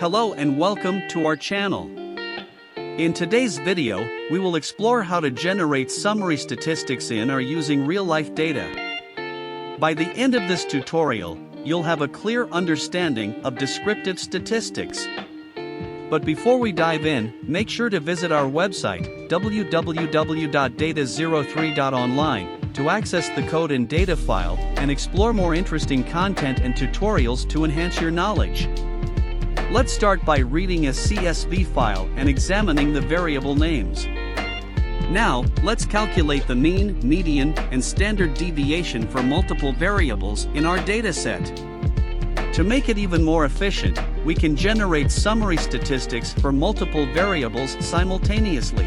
Hello and welcome to our channel. In today's video, we will explore how to generate summary statistics in or using real-life data. By the end of this tutorial, you'll have a clear understanding of descriptive statistics. But before we dive in, make sure to visit our website, www.data03.online, to access the code and data file and explore more interesting content and tutorials to enhance your knowledge. Let's start by reading a CSV file and examining the variable names. Now, let's calculate the mean, median, and standard deviation for multiple variables in our dataset. To make it even more efficient, we can generate summary statistics for multiple variables simultaneously.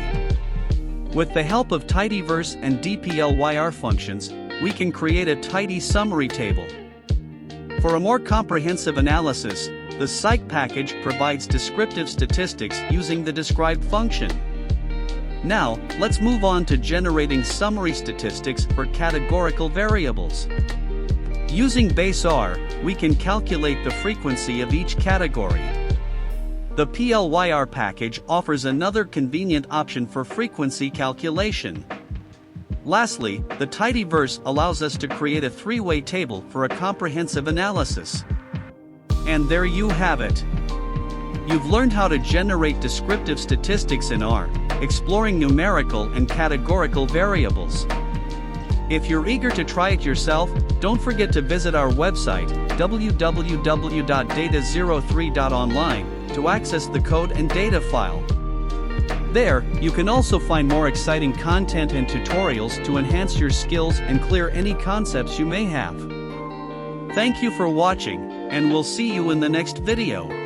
With the help of tidyverse and dplyr functions, we can create a tidy summary table. For a more comprehensive analysis, the psych package provides descriptive statistics using the describe function. Now, let's move on to generating summary statistics for categorical variables. Using base R, we can calculate the frequency of each category. The plyr package offers another convenient option for frequency calculation. Lastly, the tidyverse allows us to create a three-way table for a comprehensive analysis. And there you have it. You've learned how to generate descriptive statistics in R, exploring numerical and categorical variables. If you're eager to try it yourself, don't forget to visit our website, www.data03.online, to access the code and data file. There, you can also find more exciting content and tutorials to enhance your skills and clear any concepts you may have. Thank you for watching, and we'll see you in the next video.